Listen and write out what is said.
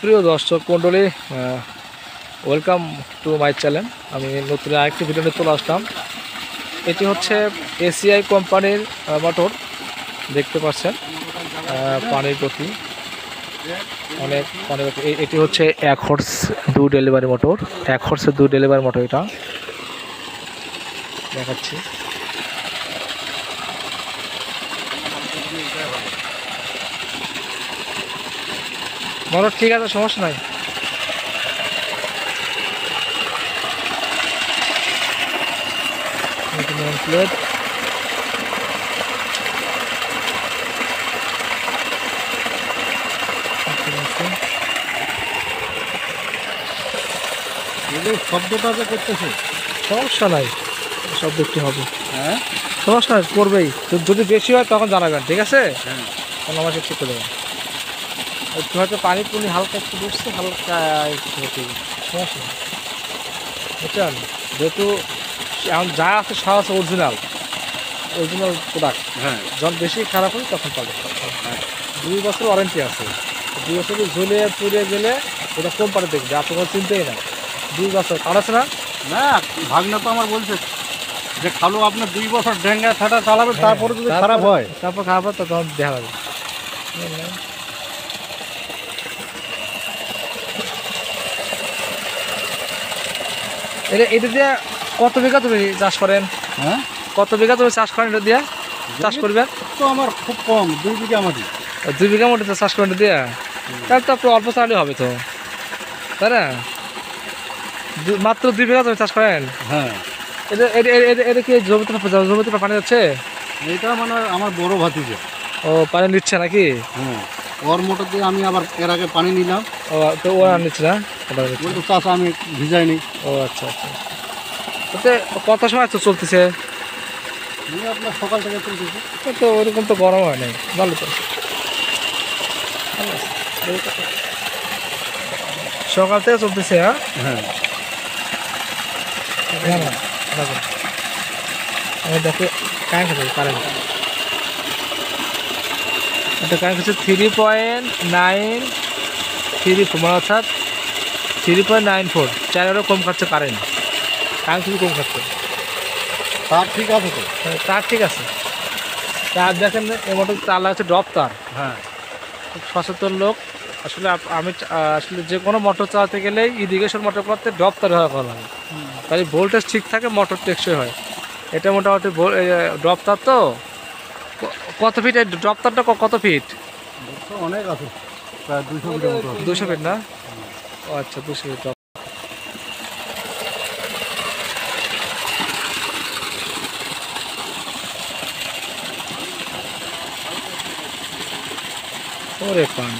প্রিয় দর্শক মণ্ডলী, ওয়েলকাম টু মাই চ্যানেল। আমি নতুন আরেকটি ভিডিও নিয়ে চলে আসলাম। এটি হচ্ছে এসিআই কোম্পানির মোটর। দেখতে পাচ্ছেন পানির গতি, অনেক পানির গতি। এটি হচ্ছে 1 horse 2 delivery motor. 1 হর্সের 2 delivery motor এটা দেখাচ্ছি। মোটর ঠিক আছে, সমস্যা নাই। প্লেট শব্দটা যে করতেছে, সমস্যা নাই, শব্দ একটু হবে। হ্যাঁ সমস্যা নাই, করবেই। যদি বেশি হয় তখন জানাবেন, ঠিক আছে? হ্যাঁ, তখন আমাকে একটু করে দেবেন। একটু হয়তো পানি পুনি হালকা একটু বুঝছে, হালকা একটু হতে সমস্যা নেই, বুঝছেন? যেহেতু এখন যা আছে সব আছে অরিজিনাল প্রোডাক্ট। হ্যাঁ যখন বেশি খারাপ হয় তখন পাবে। 2 বছর ওয়ারেন্টি আছে। 2 বছর ঝুলে পুড়ে গেলে ওটা কোম্পানি দেখবে, আপনার চিনতেই না। 2 বছর কার আছে না? না, ভাগনা তো আমার বলছে যে খালু আপনার 2 বছর ডেঙ্গা ছাটা চালাবে, তারপরে যদি খারাপ হয় তারপর খারাপ হয় তখন দেখা যাবে। এটা দিয়ে কত বিঘা তুমি চাষ করেন? হ্যাঁ, কত বিঘা তুমি চাষ করেন এটা দিয়ে? চাষ করবেন তো আমার খুব কম, 2 বিঘা মাটি। 2 বিঘা মতো চাষ করেন এটা দিয়ে? তাহলে তো আপনি অল্প চাইলে হবে তো, তাই না? মাত্র 2 বিঘা তুমি চাষ করেন? হ্যাঁ, এটা কি জমিতে পানি যাচ্ছে? এটা মানে আমার বড় ভাতিজা। ও পানি নিচ্ছে নাকি? হ্যাঁ, ওর মোটর দিয়ে আমি আবার এর আগে পানি নিলাম। ও তো ও আর নিচ্ছে না, ওটা নিচ্ছে। বলতো চাষা আমি ভিজাইনি। ও আচ্ছা আচ্ছা। ওতে কত সময় তো চলতেছে? আপনার সকাল থেকে চলতেছে। তো ওরকম তো গরম হয় নাই, ভালো তো। সকাল থেকে চলতেছে। হ্যাঁ হ্যাঁ, আমি দেখে কারেন্ট আছে, কারেন্ট এটা কারেন্ট হচ্ছে 3.934, মানে অর্থাৎ 3.94, 4 কম খাচ্ছে কারেন্ট। কারেন্ট খুবই কম খাচ্ছে। তার ঠিক আছে তো। তার ঠিক আছে। তার দেখেন এর মতো তার লাগছে ড্রপ তার। হ্যাঁ, খুব সচেতন লোক। আসলে আমি আসলে যে কোনো মোটর চালাতে গেলে ইরিগেশন মোটর করতে ড্রপ তার ব্যবহার করা হয়, তাই ভোল্টেজ ঠিক থাকে, মোটর টেকসই হয়। এটা মোটামুটি ড্রপ তার তো। কত ফিট এই ড্রপ তারটা? কত ফিট? অনেক আছে, প্রায় 200 মিটার মতো আছে। 200 ফিট না? ও আচ্ছা, 200 ফিট ড্রপ। ওরে পান